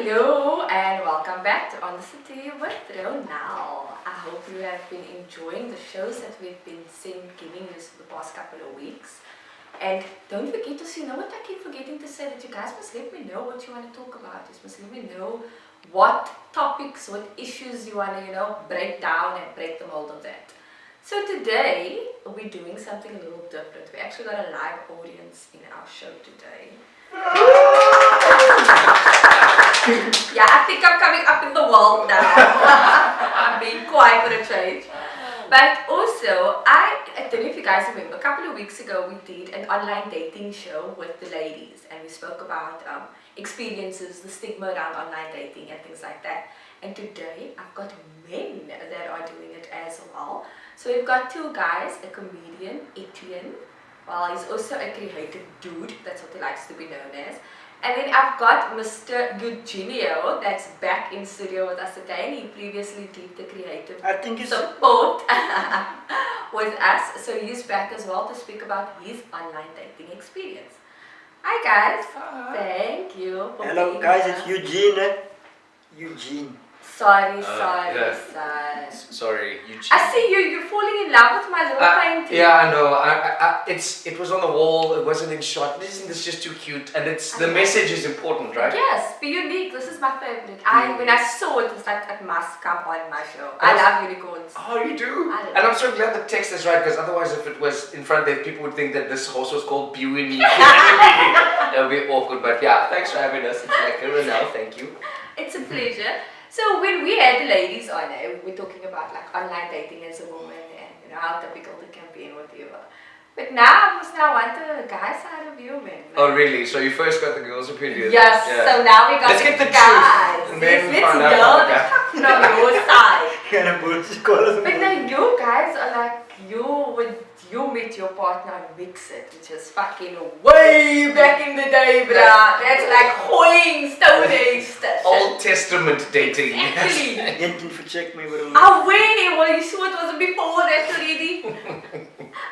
Hello and welcome back to On the City with Ronal. I hope you have been enjoying the shows that we've been giving you the past couple of weeks. And don't forget to you know what I keep forgetting to say, that you guys must let me know what you want to talk about. You must let me know what topics, what issues you want to, break down and break the mold of that. So today we're doing something a little different. We actually got a live audience in our show today. Yeah, I think I'm coming up in the world now. I'm being quiet for a change. But also, I don't know if you guys remember, a couple of weeks ago we did an online dating show with the ladies, and we spoke about experiences, the stigma around online dating and things like that. And today I've got men that are doing it as well. So we've got two guys, a comedian, Etienne. Well, he's also a creative dude, that's what he likes to be known as. And then I've got Mr. Eugenio that's back in studio with us today, and he previously did the creative support with us. So he's back as well to speak about his online dating experience. Hi guys. Hi. Thank you for Hello being guys, here. it's Eugene. Eugene. Sorry. Sorry, Eugene. I see you're falling in love with my little painting. Yeah, I know. It was on the wall. It wasn't in shot. Isn't this just too cute? And the message is important, right? Yes, be unique. This is my favorite. When I saw it, it's like it must come on my show. I love unicorns. Oh, you do? And I'm so glad the text is right, because otherwise, if it was in front there, people would think that this horse was called Bewini. That would be awkward. But yeah, thanks for having us. It's like Ronel. Thank you. It's a pleasure. So when we had the ladies on, we're talking about like online dating as a woman and how difficult it can be and whatever. But now I want the guy side of you, man. Oh, really? So you first got the girls' opinion? Yes. Yeah. So now we got Let's get the guys. truth. And then Let's find out know about the from your side. But But now you guys are like, you met your partner on Mixit, which is fucking way back in the day, bruh. That's like hoing, stoning stuff. Old Testament dating. Actually. You didn't check me with Well, you sure it wasn't before that already?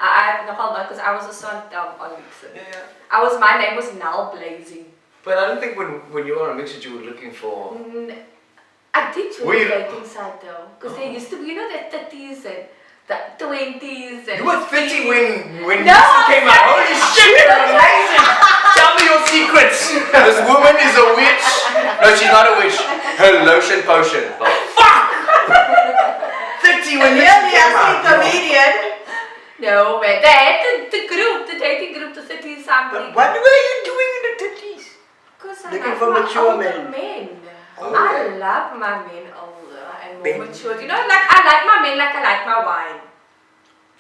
I have no problem, because I was also on Mixit. Yeah. My name was Nal Blazing. But I don't think when you were on Mixit you were looking for... I did join the dating site though, because there used to be, the 30s and the 20s and... You were 30 when No, Mixit came out. Holy shit, you're amazing! Tell me your secrets! This woman is a witch. No, she's not a witch. Her lotion potion. Oh, fuck! 30 when Mixit came out. comedian. No, man. They had the group, the dating group, the 30s something. But what were you doing in the 30s? Because I Looking love for my mature older men. I love my men older and more mature. I like my men like I like my wine.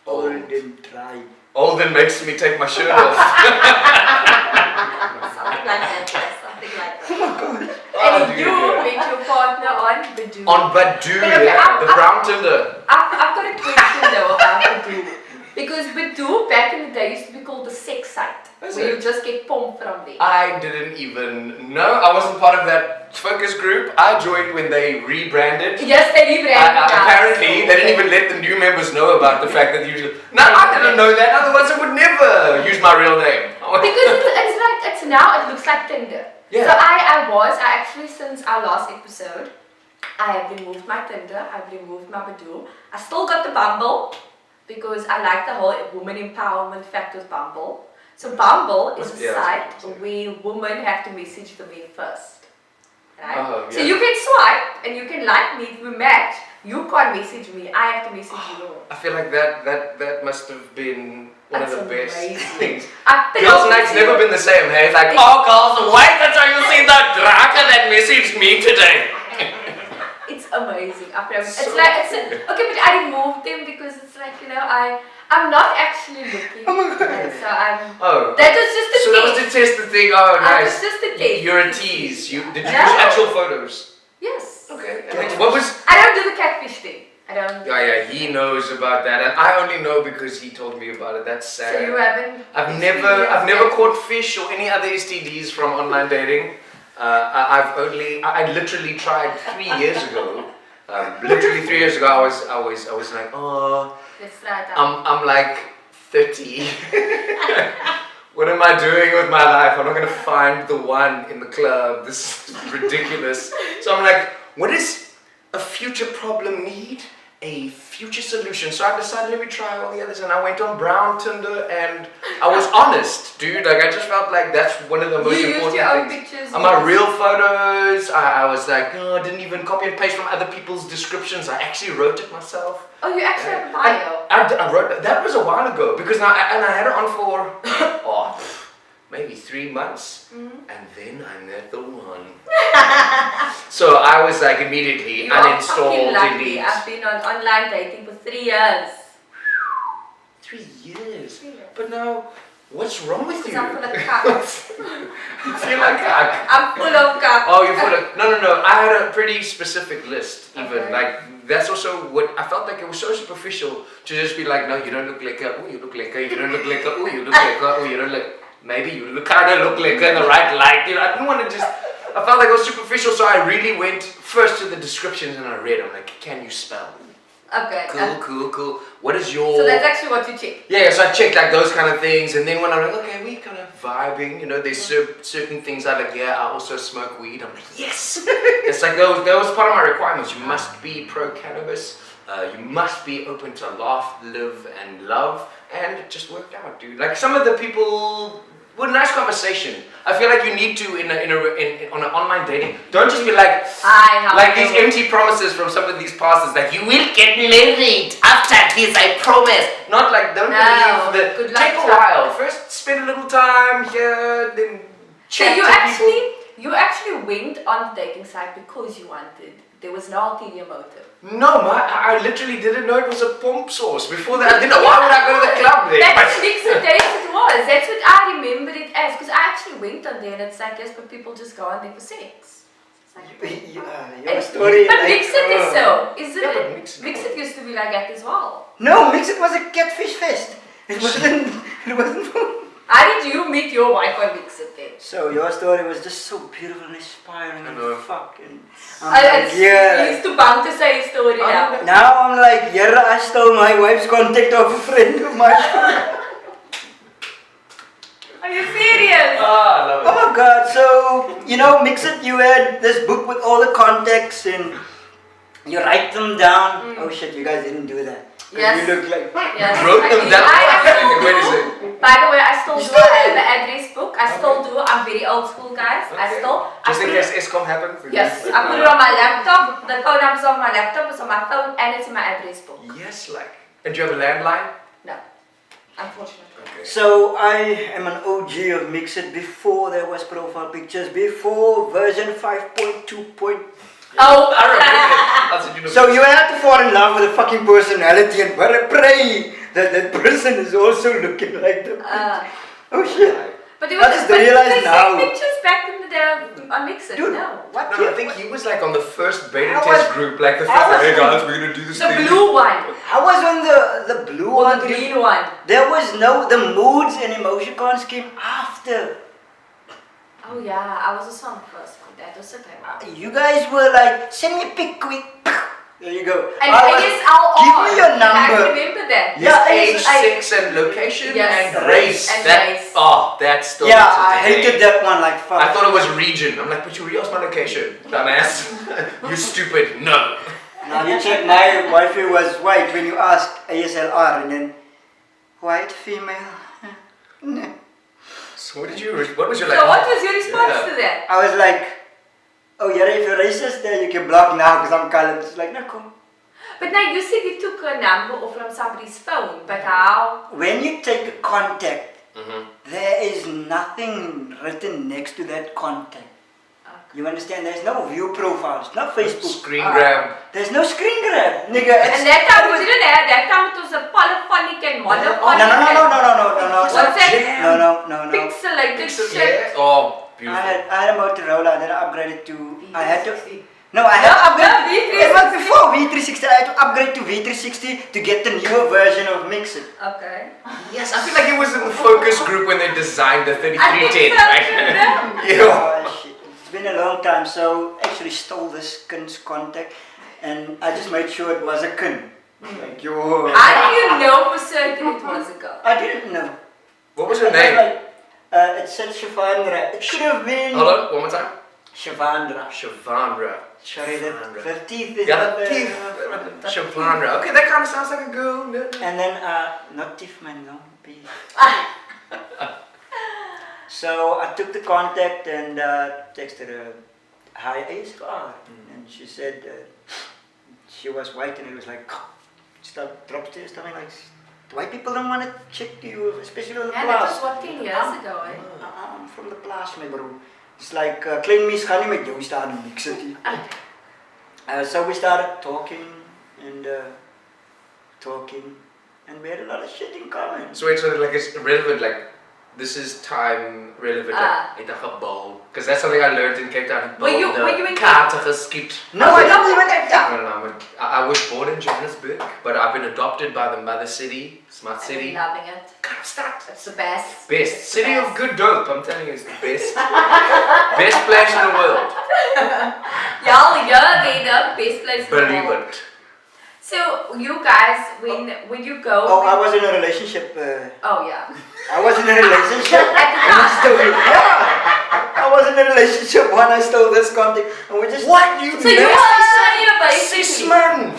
Old and dry. Old and makes me take my shirt off. Something like that. Something like that. Oh my god. And you met your partner on Badoo. On Badoo, Okay, the brown Tinder. I've got a question though about Badoo. Because Badoo back in the day used to be called the sex site. Where you just get pumped from there. I didn't even know. I wasn't part of that focus group. I joined when they rebranded. Yes, they rebranded. Apparently, they didn't even let the new members know about the fact that you... No, I didn't know that. Otherwise, I would never use my real name. Because it's now, it looks like Tinder. Yeah. So I actually, since our last episode, I have removed my Tinder, I've removed my Badoo. I still got the Bumble, because I like the whole woman empowerment fact with Bumble. So Bumble is a site where women have to message the men first. Right? Oh, yeah. So you can swipe and you can like me if we match. You can't message me, I have to message you. I feel like that must have been one of the best things. Girls' night's never been the same, hey? It's like, oh girls, wait until you see the draka that messaged me today. It's amazing. Okay, but I removed them because it's like, I'm not actually looking. So that was just a test. So that was to test the thing. Oh, nice. That was just a test. You're a tease. Did you use actual photos? Yes. Okay. What was? I don't do the catfish thing. I don't. Yeah, he knows about that, and I only know because he told me about it. That's sad. So you haven't. I've never caught fish or any other STDs from online dating. I literally tried 3 years ago. Literally 3 years ago, I was like, oh, Let's try that. I'm like 30. what am I doing with my life? I'm not gonna find the one in the club. This is ridiculous. So I'm like, what does a future problem need? A future solution. So I decided, let me try all the others, and I went on Brown Tinder, and I was honest, dude. Like I just felt like that's one of the most You used important your own things. pictures. On my real photos, I was like, I didn't even copy and paste from other people's descriptions. I actually wrote it myself. Oh, you actually have a bio. I wrote that was a while ago because now I had it on for maybe 3 months, and then I met the one. So I was like immediately You are uninstall, fucking lucky. delete. I've been on online dating for 3 years. 3 years. But now, what's wrong with you? I'm full of cuck. I feel like I'm full of cuck. Oh, you full of no. I had a pretty specific list. Even Okay. like that's also what I felt like it was so superficial to just be like, no, you don't look like a. Oh, you look like a. You don't look like a. Oh, you look like a. Oh, you don't look. Maybe you kind of look like in the right light. You know, I didn't want to just. I felt like it was superficial, so I really went first to the descriptions and I read. I'm like, can you spell? Okay. Cool. What is your? So that's actually what you check. Yeah, so I checked like those kind of things, and then when I'm like, okay, we kind of vibing, you know, there's certain things I like. Yeah, I also smoke weed. I'm like, yes. It's like that was part of my requirements. You must be pro cannabis. You must be open to laugh, live, and love, and it just worked out, dude. Like some of the people. What a nice conversation. I feel like you need to on an online dating. Don't just be like these empty promises from some of these pastors that you will get married after this, I promise. Not like don't believe that. Good luck, Take a Chuck. while. First, spend a little time here, then So chat to you actually went on the dating site because you wanted. There was no ulterior motive. people. No, I literally didn't know it was a pump source. Before that, I didn't know. Why would I go to the club then? That's mixed dates it was. That's what I remember it as. Because I actually went on there and it's like, yes, but people just go on there for sex. It's like, Your story. but like, Mixit is so, isn't Yeah, but it? Mixit- Mixit used to be like that as well. No, Mixit was a catfish fest. It wasn't. It wasn't. How did you meet your wife on Mixit then? So your story was just so beautiful and inspiring I and know. fucking. He's too bound to say his story now. Now I'm like, yeah, I stole my wife's contact of a friend of mine. Are you serious? Ah, I love it. Oh my god, so, you know, Mixit, you had this book with all the contacts and you write them down. Oh shit, you guys didn't do that. 'Cause Yes. You look like. Yes. Wrote them down. Where is it? By the way, I still You do still have do? the address book. I still do. I'm very old school, guys. I Okay. still. Just in put it- case ESCOM happens. Yes, I put it on my laptop. The phone number's on my laptop. It's on my phone, and it's in my address book. Yes, like. And do you have a landline? No, unfortunately. Okay. So I am an OG of Mixit before there was profile pictures, before version 5.2. Oh, I remember it. That's what you know. So you had to fall in love with a fucking personality and pray that that person is also looking like them. Oh shit. but it I was just but realized they now. sent pictures back in the day on Mixit. Dude, No. what? No, I think he was like on the first beta I test was- group, like the I first was- hey guys, we're gonna do this The thing. blue one I was on the blue or one. the green one. There was no, the moods and emoticons came after. Oh yeah, I was also on the first one. That was okay. You guys were like, send me a pic quick. There you go. And I was- ASLR. give me your I number. remember that. Yeah, Age, I- sex, and location, Yes. and race. And that, race. Oh, that's still. Yeah, to I today. hated that one like fuck. I thought it was region. I'm like, but you re-asked my location, dumbass. You stupid. No. Now you check, my wifey was white when you asked ASLR and then white female. No. So what did you? What was your So like? what was your response Yeah. to that? I was like, oh yeah, if you're racist then you can block now because I'm colored. It's like, no, cool. But now you said you took a number off from somebody's phone, but how? When you take a contact, Mhm. there is nothing written next to that contact. You understand? There's no view profiles, not Facebook. Screen grab. There's no screen grab, nigga. It's, And that time we didn't have that time it was a polyphonic and monophonic. no. What's that? No. Pixelated Pixel, shit. yeah. Oh, beautiful. I had a Motorola, then I upgraded to. I had to. V360. No, I had to upgrade. V360. It was before V360. I had to upgrade to V360 to get the newer version of Mixit. Okay. Yes, I feel like it was in the focus group when they designed the I think 3310, so, right? too, Yeah. Oh shit! It's been a long time. So actually stole this Kun's contact, and I just made sure it was a Kun. Like yo. How do you know for certain it was a girl? I didn't know. What was her I was name? like, It said Shavandra. It could have been Hold on, one more time. Shavandra. Shavandra. Sorry, the teeth is Yeah, not the there. teeth. Shavandra. Okay, that kind of sounds like a girl. And then, not teeth, man, no. P. So I took the contact and texted her, hi, ASR. And she said she was white and it was like, drop stairs, something like, white people don't want to check you, especially on the Yeah, that was plaas. what 10 years ago, eh? I'm from the plaas, my bro. It's like, klein mens gaan nie met jou staan in Mix City. So we started talking and we had a lot of shit in common. So wait, so like it's relevant, like this is time relevant, like in a ball. Because that's something I learned in Cape Town. Were you in kaarte geskiet. No, I don't even have that. No, I was born in Johannesburg, but I've been adopted by the mother city, Smart I'm City. loving it. Kaapstad. It's the best. Best. It's the City best. of good dope, I'm telling you, it's the best. Best place in the world. Y'all, you're the best place in the Believe world. it. So, you guys, when you go... Oh, I was in a relationship. Oh, yeah. I was in a relationship. At the And I time. stole it. Yeah. I was in a relationship when I stole this contact. And we just. What? You So you are cis basically... man.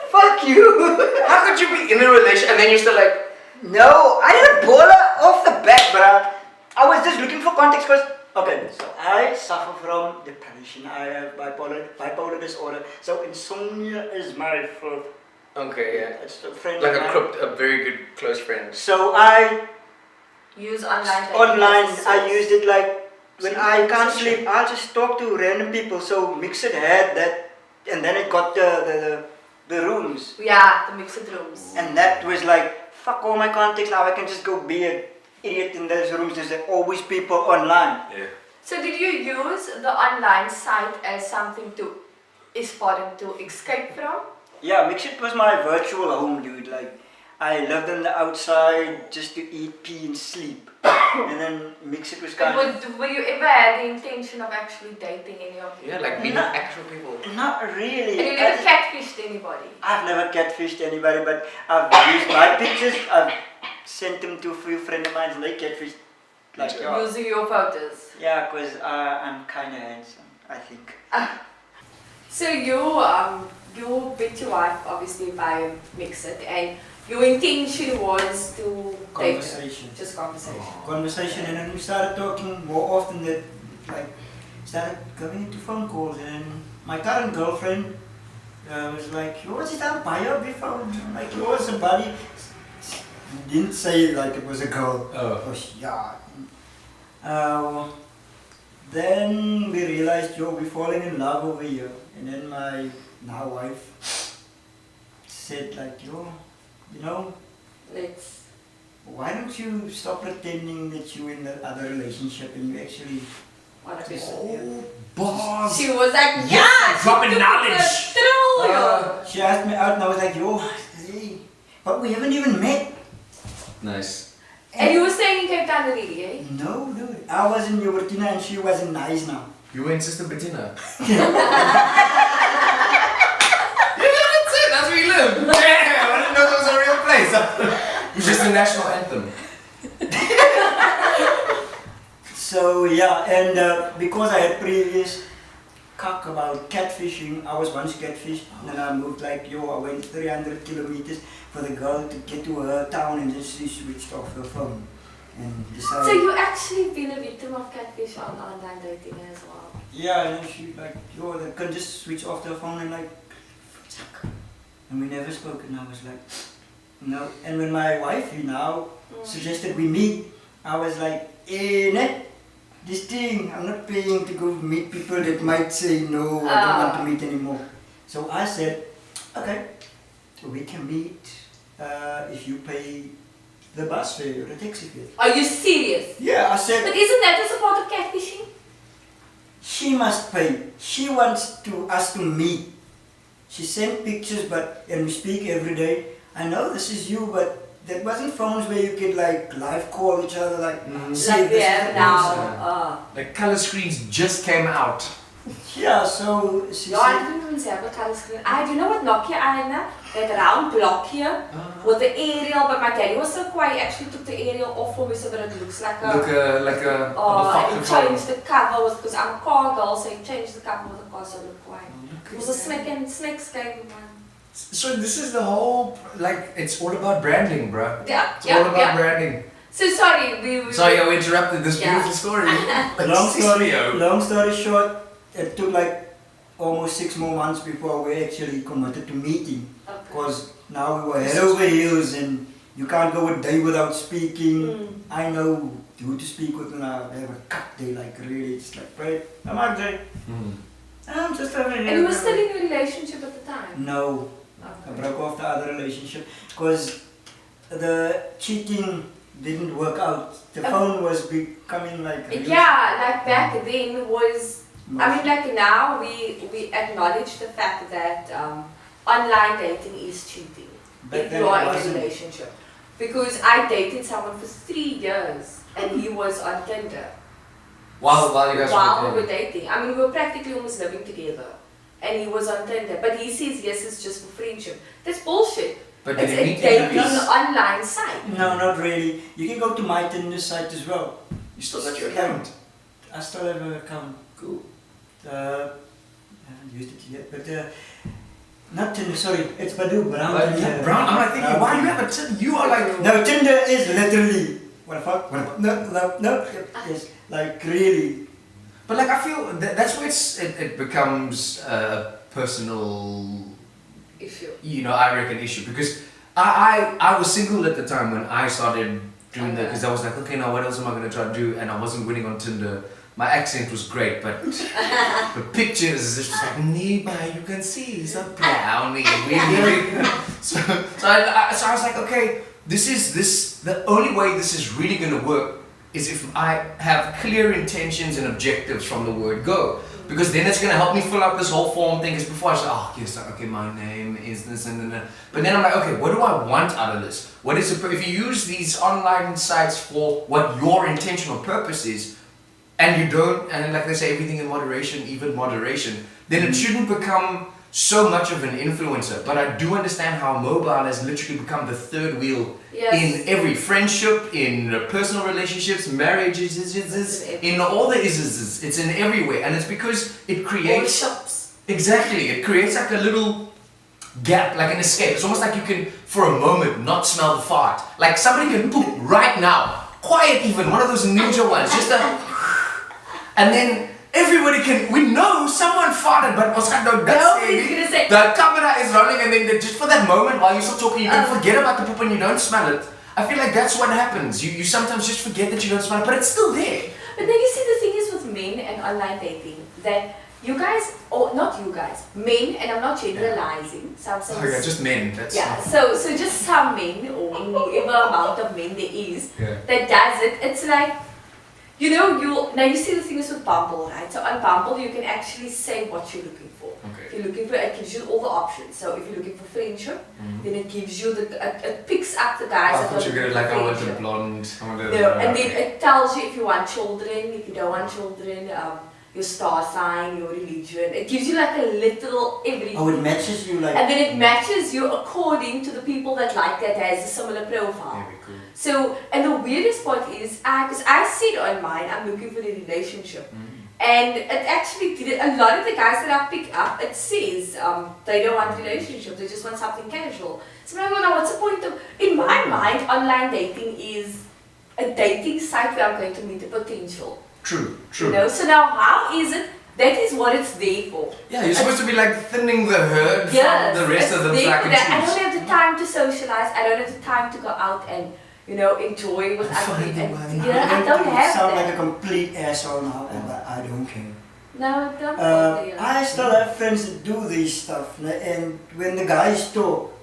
Fuck you. How could you be in a relationship and then you're still like, No, I had a baller off the bat, but I was just looking for context because, okay, so I suffer from depression. I have bipolar disorder. So insomnia is my fault. okay, yeah. It's a friend Like of mine. a very good close friend. So I, Use online dating online, as a I source. used it like, when I can't sleep, I'll just talk to random people. So Mixit had that, and then it got the rooms. Yeah, the mixed rooms. And that was like, fuck all my contacts, now I can just go be an idiot in those rooms. There's always people online. Yeah. So did you use the online site as something to escape from? Yeah, Mixit was my virtual home, dude. Like, I lived on the outside just to eat, pee, and sleep. And then Mixit was kind of... Were you ever had the intention of actually dating any of you? Yeah, like meeting actual people. Not really. And you never catfished anybody? I've never catfished anybody, but I've used my pictures. I've sent them to a few friends of mine and they catfished. Like, yeah, Using your photos. yeah, because I'm kind of handsome, I think. So you met your wife obviously by Mixit, and your intention was to date her. Conversation. Just conversation. Conversation, and then we started talking more often. That like started going into phone calls, and my current girlfriend was like, "You was it on bio before? Like you was somebody." Didn't say like it was a girl. Oh. Yeah. Then we realized, yo, we're falling in love over here, and then my now wife said like, yo, you know, Let's. why don't you stop pretending that you're in the other relationship and you actually... Wanna be with you. Oh, boss! She was like, yeah, she dropping took knowledge. the thrill. She asked me out and I was like, yo, hey, but we haven't even met. Nice. And you were staying in Cape Town already, eh? No, dude. I was in Jobertina and she was in Nice now. You were in Sister Bettina. Ah. That's it, that's where you live. Damn, I didn't know that was a real place. It's just the national anthem. So yeah, and because I had previous cock about catfishing, I was once catfished and then I moved like, yo, I went 300 kilometers for the girl to get to her town and then she switched off her phone and decided... So you actually been a victim of catfish on online dating as well? Yeah, and then she like, yo, they can just switch off their phone and like, fuck. And we never spoke and I was like, no. And when my wifey now suggested we meet, I was like, net, this thing, I'm not paying to go meet people that might say no, I don't want to meet anymore. So I said, okay, we can meet if you pay the bus fare or the taxi fare. Are you serious? Yeah, I said, But isn't that a support of catfishing? she must pay. She wants us to meet. She sent pictures, and we speak every day. I know this is you, but that wasn't phones where you could like live call each other, like see Like if we this is have the person. now. The color screens just came out. Yeah, so she Ja, I said, didn't even have a color screen. I do you know what Nokia Aina? That round block here with the aerial, but my daddy was so quiet, he actually took the aerial off for me so that it looks like a and he changed the cover because I'm a car girl, so he changed the cover with the car so it looked quiet. It was a snakes game one. So this is the whole, like, it's all about branding, bruh. Yeah, It's all about branding. So sorry, we Sorry, I interrupted this Yeah. beautiful story. long story short, it took like almost 6 more months before we actually committed to meeting. Because now we were head over heels and you can't go a day without speaking. I know who to speak with now. They have a cut day, like really, it's like, right, I'm out there. I'm just having And you were still in a relationship at the time? No, I broke off the other relationship because the cheating didn't work out. The phone was becoming like Yeah, like back then was, I mean like now we acknowledge the fact that online dating is cheating Back if then you it are in a wasn't. relationship. Because I dated someone for 3 years and he was on Tinder While you guys while we were were dating. I mean we were practically almost living together and he was on Tinder. But he says yes, it's just for friendship. That's bullshit. But did It's you a meet dating him? online site. No, not really. You can go to my Tinder site as well. You still got your account? I still have an account. Cool. I haven't used it yet, but not Tinder, sorry, it's Badoo, Brown But Tinder. yeah, Brown, I'm like thinking, Brown why you Tinder. have a Tinder? You are like... No, Tinder is literally, what the fuck? No, yes, like really. But like I feel that's where it becomes a personal, Issue. you know, I reckon issue because I was single at the time when I started doing that because I was like, okay, now what else am I gonna try to do? And I wasn't winning on Tinder. My accent was great, but the pictures is just like Nima, you can see he's a brownie. so I was like, okay, the only way this is really gonna work is if I have clear intentions and objectives from the word go. Because then it's gonna help me fill out this whole form thing. Because before I was like, oh, yes, okay, my name is this and then. But then I'm like, okay, what do I want out of this? What is it? If you use these online sites for what your intentional purpose is, and you don't, and like they say, everything in moderation, even moderation, then it shouldn't become so much of an influencer. But I do understand how mobile has literally become the third wheel in every friendship, in personal relationships, marriages, in all the is. It's in everywhere, and it's because it creates shops. exactly. It creates like a little gap, like an escape. It's almost like you can, for a moment, not smell the fart. Like somebody can poop right now, quiet even, one of those ninja ones, just a, and then. Everybody can, we know someone farted, but Oscar don't Nobody's gonna say. the camera is rolling and then just for that moment while you're still talking, you can forget about the poop and you don't smell it. I feel like that's what happens. You sometimes just forget that you don't smell it, but it's still there. But then you see the thing is with men and online dating that you guys, or not you guys, men, and I'm not generalizing. Some Oh yeah, just men. That's yeah. So just some men or whatever amount of men there is that does it. It's like. You know, now you see the thing is with Bumble, right? So on Bumble, you can actually say what you're looking for. Okay. If you're looking for, it gives you all the options. So if you're looking for friendship, then it gives you it picks up the guys I that thought you are were looking like, for I want a friendship. blonde. I want a, No, and then it tells you if you want children, if you don't want children, your star sign, your religion. It gives you like a little everything. Oh, it matches you like. And then it matches you according to the people that like that has a similar profile. Very cool. So, and the weirdest part is, because I see it on mine, I'm looking for the relationship. And it actually did it. A lot of the guys that I pick up, it says they don't want relationship, they just want something casual. So I'm like, well, now what's the point of, in my mind, online dating is a dating site where I'm going to meet a potential. True. You know, so now how is it, that is what it's there for. Yeah, you're supposed to be like thinning the herd Yes, from the rest of them it's so I there can for that. I choose. don't have the time to socialize, I don't have the time to go out and, you know, enjoy with other Find people. the one. And, I don't have sound that. like a complete asshole now, but I don't care. No, don't bother you. I still have friends that do this stuff, and when the guys talk,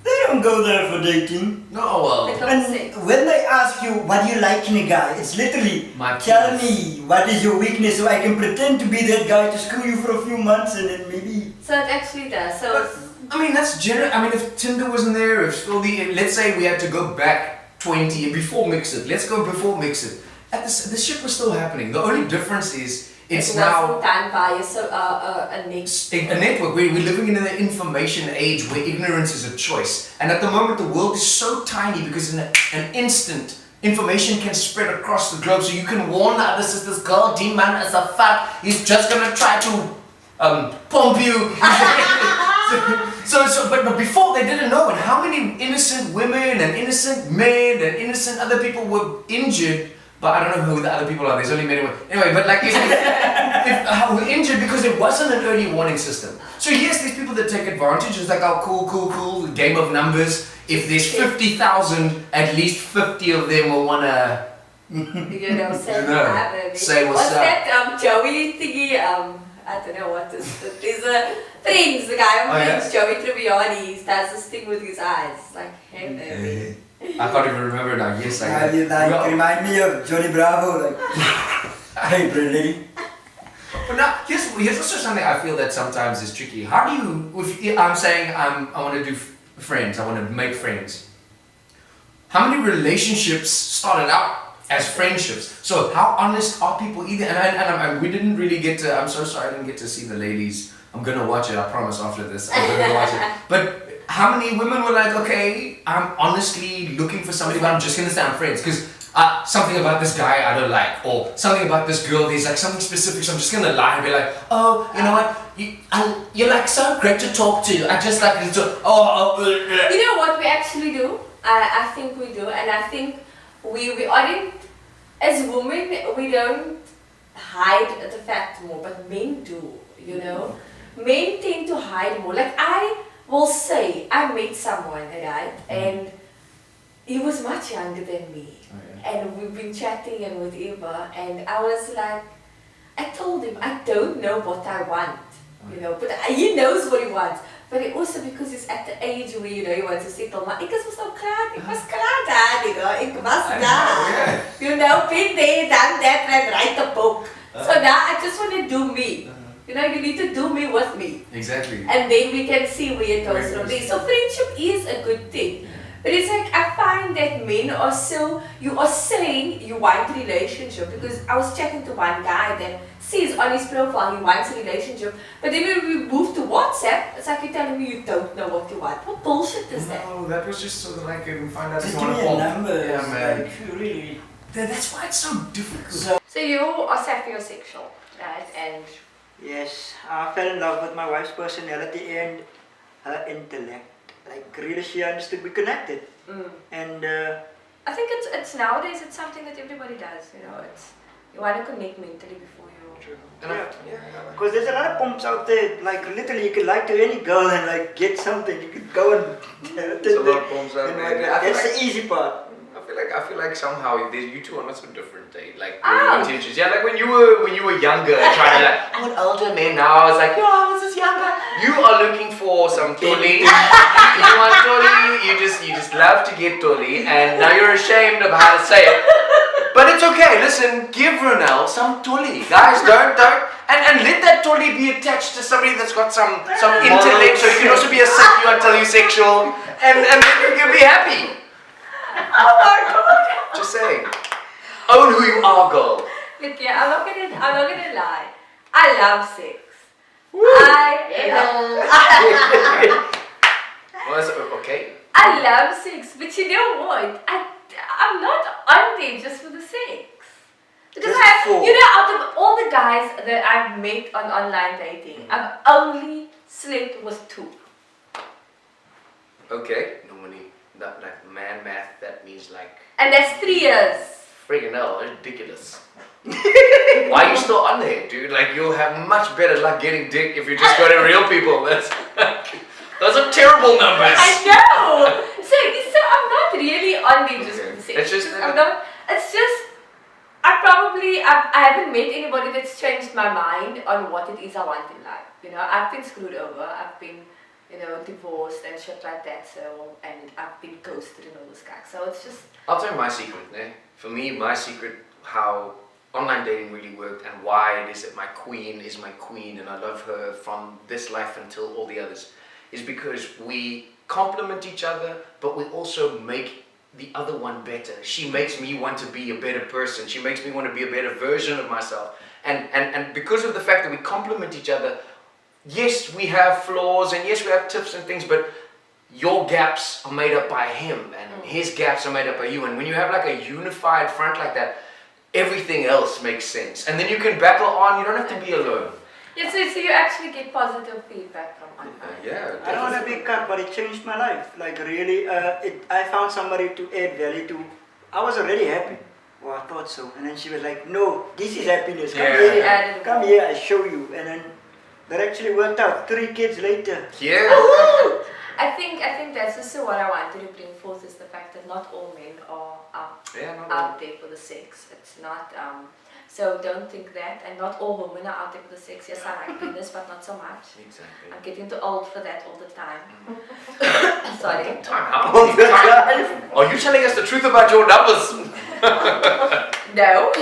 they don't go there for dating. No, well, They don't And say. when they ask you what do you like in a guy, it's literally My tell penis. me what is your weakness so I can pretend to be that guy to screw you for a few months and then maybe. So it actually does. So But, I mean, that's general. I mean, if Tinder wasn't there, if all the, let's say we had to go back 20 before Mix It. Let's go before Mix It. The shit was still happening. The only difference is it's it now wasn't done by a next. a network. We're living in an information age where ignorance is a choice. And at the moment, the world is so tiny because in an instant, information can spread across the globe. So you can warn the other sisters, girl, D-man is a fuck. He's just gonna try to pump you. But before they didn't know, and how many innocent women and innocent men and innocent other people were injured. But I don't know who the other people are. There's only many. Anyway, but like if we're injured because it wasn't an early warning system. So yes, there's people that take advantage. It's like, oh, cool, game of numbers. If there's 50,000, at least 50 of them will wanna. You know, say No. hi, baby. Say what's up. That Joey thingy? I don't know what this. There's a Friends, the guy on Oh, yeah? Friends, Joey Tribbiani, he does this thing with his eyes. It's like, hey, baby. I can't even remember now. Yes, I Yeah, you like remind me of Johnny Bravo, like, hey, pretty lady. But now, here's also something I feel that sometimes is tricky. How do you, if I'm saying I want to do friends, I want to make friends. How many relationships started out as friendships? So how honest are people either? And we didn't really get to, I'm so sorry I didn't get to see the ladies. I'm going to watch it, I promise after this. I'm going to watch it. But how many women were like, okay, I'm honestly looking for somebody, but I'm just going to say I'm friends. Because something about this guy I don't like, or something about this girl, there's like something specific, so I'm just gonna lie and be like, oh, you know what, you're like so great to talk to, I just like to talk, You know what we actually do? I think we do, and I think we aren't, as women, we don't hide the fact more, but men do, you know? Men tend to hide more. Like I will say, I met someone, right, and he was much younger than me. And we've been chatting and whatever, and I was like, I told him I don't know what I want, you know, but he knows what he wants. But it also because he's at the age where, you know, he wants to settle. Maar ik was al klaar, ik was klaar daar, you know, ik was daar. You know, been there, done that, and write a book. So now I just want to do me. You know, you need to do me with me. Exactly. And then we can see where it goes from there. So friendship is a good thing. But it's like, I find that men are so, you are saying you want a relationship, because I was chatting to one guy that says on his profile he wants a relationship, but then when we move to WhatsApp, it's like you're telling me you don't know what you want. What bullshit is that? No, that was just so that I can find out if Just you give want me to a pump. number. Yeah, man. Like, really. That's why it's so difficult. So you are sapiosexual, right? And Yes, I fell in love with my wife's personality and her intellect. Like, really, she understood we connected. And I think it's nowadays it's something that everybody does. You know, it's you want to connect mentally before you. because there's a lot of pumps out there. Like, literally, you could like to any girl and like get something. You could go and. There's a lot of pumps out and there. like, that's the easy part. I feel like somehow you two are not so different, eh? Like Oh. your intentions. Yeah, like when you were younger, trying to like, I'm an older man now. I was like, yo, I was just younger. You are looking for some tolly. You want tolly. You just love to get tolly, and now you're ashamed of how to say it. But it's okay. Listen, give Ronel some tolly, guys. Don't. And let that tolly be attached to somebody that's got some intellect, so you can also be a sexual until you're sexual, and then you can be happy. Oh my god! Just saying. Own who you are, girl. Look, yeah, I'm not gonna lie. I love sex. Okay. I love sex, but you know what? I'm not on there just for the sex. Because you know, out of all the guys that I've met on online dating, I've only slept with 2. Okay. Normally, that like man math, that means like And that's 3 years. friggin' hell, ridiculous. Why are you still on there, dude? Like you'll have much better luck getting dick if you just go to real people. Those are terrible numbers. I know! So I'm not really on there just for the sex. It's just It's just, I haven't met anybody that's changed my mind on what it is I want in life. You know, I've been screwed over, I've been, you know, divorced and shit like that, and I've been ghosted and all this guy. So it's just... I'll tell you my secret, eh? For me, my secret, how online dating really worked and why it is that my queen is my queen and I love her from this life until all the others, is because we complement each other, but we also make the other one better. She makes me want to be a better person. She makes me want to be a better version of myself. And because of the fact that we complement each other, yes, we have flaws and yes, we have tips and things, but your gaps are made up by him and his gaps are made up by you. And when you have like a unified front like that, everything else makes sense. And then you can battle on, you don't have to be alone. Yeah, so you actually get positive feedback from online. Yeah. I don't want to be cut, but it changed my life. Like really, I found somebody to add value to. I was already happy. Well, I thought so. And then she was like, no, this is happiness. Come here, come here, I show you. And then that actually worked out 3 kids later. Yeah. I think that's also what I wanted to bring forth is the fact that not all men are out there for the sex. It's not, so don't think that. And not all women are out there for the sex. Yes, I like penis, but not so much. Exactly. I'm getting too old for that all the time. Sorry. Are you telling us the truth about your numbers? No.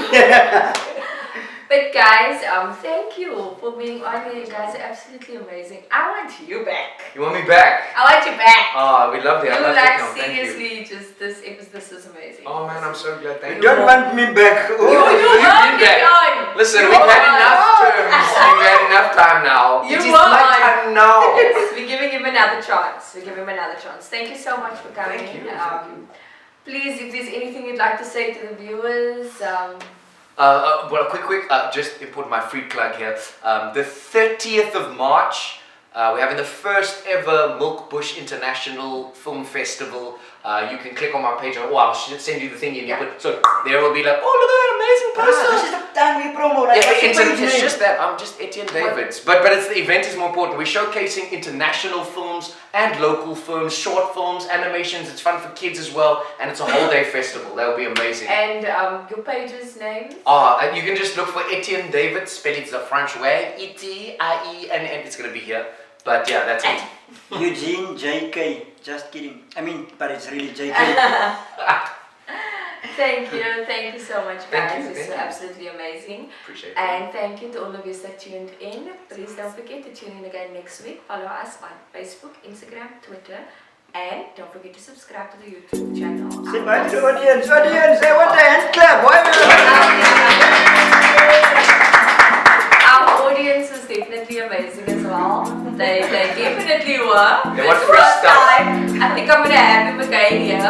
But guys, thank you for being on here. You guys are absolutely amazing. I want you back. You want me back? I want you back. Oh, we love it. I You love like to come. Thank you. seriously, just this is amazing. Oh man, I'm so glad. Thank You you. don't want me back. You Oh. You've won't been get back. on. Listen, You we've had won't. enough terms. We've had enough time now. You it is won't. my time now. We're giving him another chance. We're giving him another chance. Thank you so much for coming. Thank you. Please, if there's anything you'd like to say to the viewers, Well, quick, just important, my free plug here. The 30th of March, we're having the first ever Milk Bush International Film Festival. You can click on my page, or I'll send you the thing in here. But so there will be like, oh look at that amazing poster. This is the time we promo. Like, Yeah, what's your page it's name? just that I'm just Etienne Davids, but it's the event is more important. We're showcasing international films and local films, short films, animations. It's fun for kids as well, and it's a whole day festival. That will be amazing. and your page's name. And you can just look for Etienne Davids, spell it the French way, E-T-I-E, and it's gonna be here. But yeah, that's it. Eugene JK. Just kidding. I mean, but it's really JK. Thank you so much, guys. Thank you, This is thank you. absolutely amazing. Appreciate it. And thank you to all of you that tuned in. Please don't forget to tune in again next week. Follow us on Facebook, Instagram, Twitter, and don't forget to subscribe to the YouTube channel. Say bye to the audience. Audience, I want a hand clap. Why Our audience is definitely amazing as well. They definitely were. They want This fresh first stuff. time. I think I'm gonna have him again here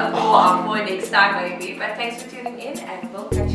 for next time maybe. But thanks for tuning in and we'll catch